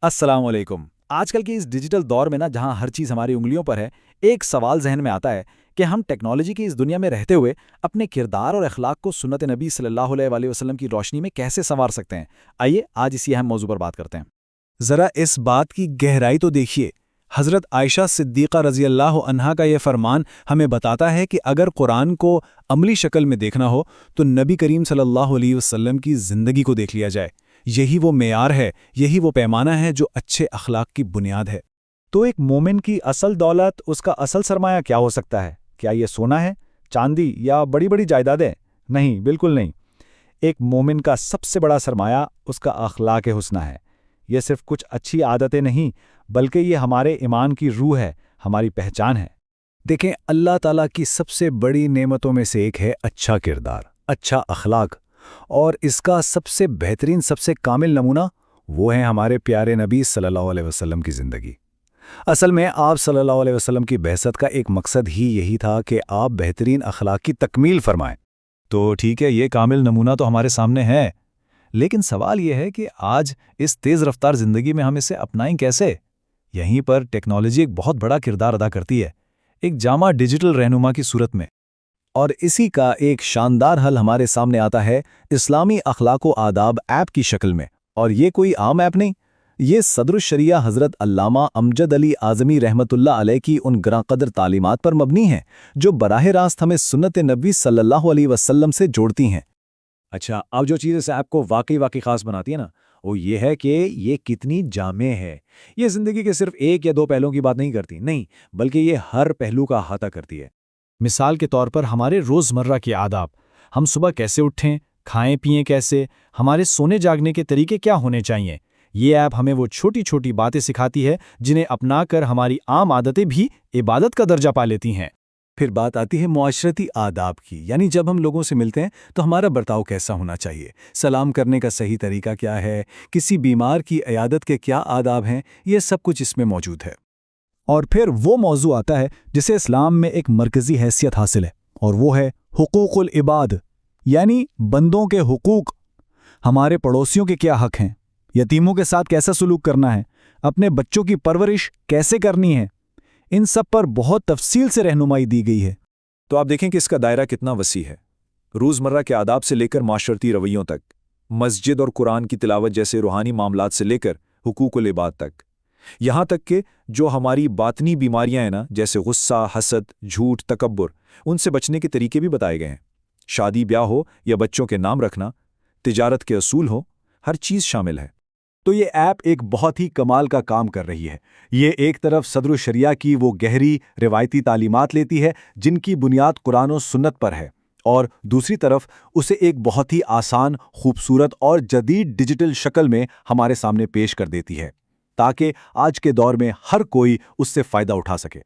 السلام علیکم۔ آج کل کے اس ڈیجیٹل دور میں جہاں ہر چیز ہماری انگلیوں پر ہے، ایک سوال ذہن میں آتا ہے کہ ہم ٹیکنالوجی کی اس دنیا میں رہتے ہوئے اپنے کردار اور اخلاق کو سنت نبی صلی اللہ علیہ وآلہ وسلم کی روشنی میں کیسے سنوار سکتے ہیں؟ آئیے آج اسی اہم موضوع پر بات کرتے ہیں۔ ذرا اس بات کی گہرائی تو دیکھیے۔ حضرت عائشہ صدیقہ رضی اللہ عنہا کا یہ فرمان ہمیں بتاتا ہے کہ اگر قرآن کو عملی شکل میں دیکھنا ہو تو نبی کریم صلی اللہ علیہ وسلم کی زندگی کو دیکھ لیا جائے۔ یہی وہ معیار ہے، یہی وہ پیمانہ ہے جو اچھے اخلاق کی بنیاد ہے۔ تو ایک مومن کی اصل دولت، اس کا اصل سرمایہ کیا ہو سکتا ہے؟ کیا یہ سونا ہے، چاندی یا بڑی بڑی جائیدادیں؟ نہیں، بالکل نہیں۔ ایک مومن کا سب سے بڑا سرمایہ اس کا اخلاق حسنہ ہے۔ یہ صرف کچھ اچھی عادتیں نہیں، بلکہ یہ ہمارے ایمان کی روح ہے، ہماری پہچان ہے۔ دیکھیں، اللہ تعالیٰ کی سب سے بڑی نعمتوں میں سے ایک ہے اچھا کردار، اچھا اخلاق، اور اس کا سب سے بہترین، سب سے کامل نمونہ وہ ہے ہمارے پیارے نبی صلی اللہ علیہ وسلم کی زندگی۔ اصل میں آپ صلی اللہ علیہ وسلم کی بعثت کا ایک مقصد ہی یہی تھا کہ آپ بہترین اخلاق کی تکمیل فرمائیں۔ تو ٹھیک ہے، یہ کامل نمونہ تو ہمارے سامنے ہے، لیکن سوال یہ ہے کہ آج اس تیز رفتار زندگی میں ہم اسے اپنائیں کیسے؟ یہیں پر ٹیکنالوجی ایک بہت بڑا کردار ادا کرتی ہے، ایک جامع ڈیجیٹل رہنما کی صورت میں۔ اور اسی کا ایک شاندار حل ہمارے سامنے آتا ہے اسلامی اخلاق و آداب ایپ کی شکل میں۔ اور یہ کوئی عام ایپ نہیں، یہ صدر الشریعہ حضرت علامہ امجد علی اعظمی رحمۃ اللہ علیہ کی ان گراں قدر تعلیمات پر مبنی ہیں جو براہ راست ہمیں سنت نبی صلی اللہ علیہ وسلم سے جوڑتی ہیں۔ اچھا، اب جو چیز اس ایپ کو واقعی خاص بناتی ہے نا، وہ یہ ہے کہ یہ کتنی جامع ہے۔ یہ زندگی کے صرف ایک یا دو پہلوؤں کی بات نہیں کرتی، نہیں، بلکہ یہ ہر پہلو کا احاطہ کرتی ہے۔ مثال کے طور پر ہمارے روزمرہ کے آداب، ہم صبح کیسے اٹھیں، کھائیں پیئیں کیسے، ہمارے سونے جاگنے کے طریقے کیا ہونے چاہیے۔ یہ ایپ ہمیں وہ چھوٹی چھوٹی باتیں سکھاتی ہے جنہیں اپنا کر ہماری عام عادتیں بھی عبادت کا درجہ پا لیتی ہیں۔ پھر بات آتی ہے معاشرتی آداب کی، یعنی جب ہم لوگوں سے ملتے ہیں تو ہمارا برتاؤ کیسا ہونا چاہیے، سلام کرنے کا صحیح طریقہ کیا ہے، کسی بیمار کی عیادت کے کیا آداب ہیں، یہ سب کچھ اس میں موجود ہے۔ اور پھر وہ موضوع آتا ہے جسے اسلام میں ایک مرکزی حیثیت حاصل ہے، اور وہ ہے حقوق العباد، یعنی بندوں کے حقوق۔ ہمارے پڑوسیوں کے کیا حق ہیں، یتیموں کے ساتھ کیسا سلوک کرنا ہے، اپنے بچوں کی پرورش کیسے کرنی ہے، ان سب پر بہت تفصیل سے رہنمائی دی گئی ہے۔ تو آپ دیکھیں کہ اس کا دائرہ کتنا وسیع ہے، روزمرہ کے آداب سے لے کر معاشرتی رویوں تک، مسجد اور قرآن کی تلاوت جیسے روحانی معاملات سے لے کر حقوق العباد تک، یہاں تک کہ جو ہماری باطنی بیماریاں ہیں نا، جیسے غصہ، حسد، جھوٹ، تکبر، ان سے بچنے کے طریقے بھی بتائے گئے ہیں۔ شادی بیاہ ہو یا بچوں کے نام رکھنا، تجارت کے اصول ہو، ہر چیز شامل ہے۔ تو یہ ایپ ایک بہت ہی کمال کا کام کر رہی ہے۔ یہ ایک طرف صدر الشریعہ کی وہ گہری روایتی تعلیمات لیتی ہے جن کی بنیاد قرآن و سنت پر ہے، اور دوسری طرف اسے ایک بہت ہی آسان، خوبصورت اور جدید ڈیجیٹل شکل میں ہمارے سامنے پیش کر دیتی ہے تاکہ آج کے دور میں ہر کوئی اس سے فائدہ اٹھا سکے۔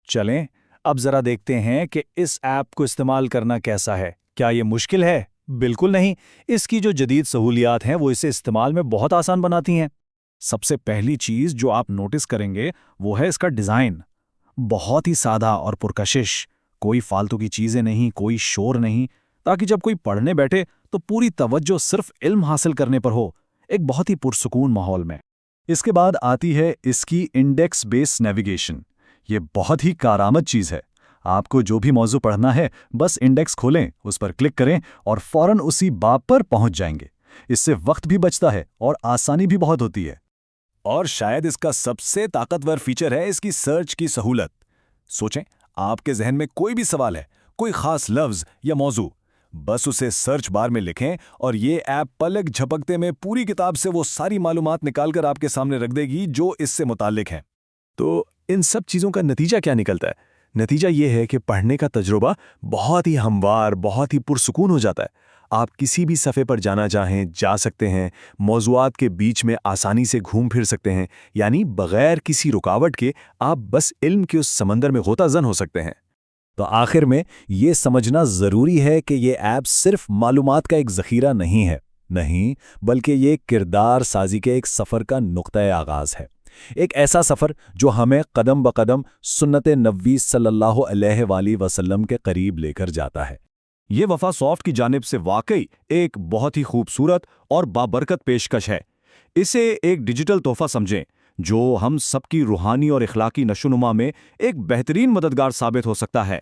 چلیں اب ذرا دیکھتے ہیں کہ اس ایپ کو استعمال کرنا کیسا ہے۔ کیا یہ مشکل ہے؟ بالکل نہیں۔ اس کی جو جدید سہولیات ہیں وہ اسے استعمال میں بہت آسان بناتی ہیں۔ سب سے پہلی چیز جو آپ نوٹس کریں گے وہ ہے اس کا ڈیزائن۔ بہت ہی سادہ اور پرکشش، کوئی فالتو کی چیزیں نہیں، کوئی شور نہیں، تاکہ جب کوئی پڑھنے بیٹھے تو پوری توجہ صرف علم حاصل کرنے پر ہو، ایک بہت ہی پرسکون ماحول میں۔ اس کے بعد آتی ہے اس کی انڈیکس بیس نیویگیشن۔ یہ بہت ہی کارآمد چیز ہے۔ آپ کو جو بھی موضوع پڑھنا ہے بس انڈیکس کھولیں، اس پر کلک کریں اور فوراً اسی باب پر پہنچ جائیں گے۔ اس سے وقت بھی بچتا ہے اور آسانی بھی بہت ہوتی ہے۔ اور شاید اس کا سب سے طاقتور فیچر ہے اس کی سرچ کی سہولت۔ سوچیں، آپ کے ذہن میں کوئی بھی سوال ہے، کوئی خاص لفظ یا موضوع، بس اسے سرچ بار میں لکھیں اور یہ ایپ پلک جھپکتے میں پوری کتاب سے وہ ساری معلومات نکال کر آپ کے سامنے رکھ دے گی جو اس سے متعلق ہیں۔ تو ان سب چیزوں کا نتیجہ کیا نکلتا ہے؟ نتیجہ یہ ہے کہ پڑھنے کا تجربہ بہت ہی ہموار، بہت ہی پرسکون ہو جاتا ہے۔ آپ کسی بھی صفحے پر جانا چاہیں جا سکتے ہیں، موضوعات کے بیچ میں آسانی سے گھوم پھر سکتے ہیں، یعنی بغیر کسی رکاوٹ کے آپ بس علم کے اس سمندر میں غوطہ زن ہو سکتے ہیں۔ تو آخر میں یہ سمجھنا ضروری ہے کہ یہ ایپ صرف معلومات کا ایک ذخیرہ نہیں، بلکہ یہ کردار سازی کے ایک سفر کا نقطۂ آغاز ہے۔ ایک ایسا سفر جو ہمیں قدم بقدم سنت نبوی صلی اللہ علیہ وآلہ وسلم کے قریب لے کر جاتا ہے۔ یہ وفا سافٹ کی جانب سے واقعی ایک بہت ہی خوبصورت اور بابرکت پیشکش ہے۔ اسے ایک ڈیجیٹل تحفہ سمجھیں جو ہم سب کی روحانی اور اخلاقی نشوونما میں ایک بہترین مددگار ثابت ہو سکتا ہے۔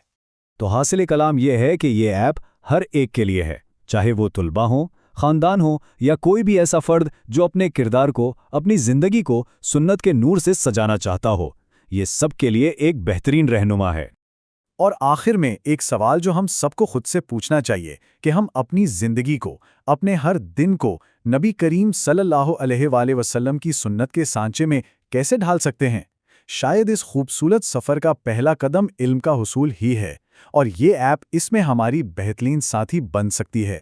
تو حاصل کلام یہ ہے کہ یہ ایپ ہر ایک کے لیے ہے، چاہے وہ طلباء ہوں، خاندان ہو یا کوئی بھی ایسا فرد جو اپنے کردار کو، اپنی زندگی کو سنت کے نور سے سجانا چاہتا ہو۔ یہ سب کے لیے ایک بہترین رہنما ہے۔ اور آخر میں ایک سوال جو ہم سب کو خود سے پوچھنا چاہیے کہ ہم اپنی زندگی کو، اپنے ہر دن کو نبی کریم صلی اللہ علیہ وآلہ وسلم کی سنت کے سانچے میں کیسے ڈھال سکتے ہیں؟ شاید اس خوبصورت سفر کا پہلا قدم علم کا حصول ہی ہے، اور یہ ایپ اس میں ہماری بہترین ساتھی بن سکتی ہے۔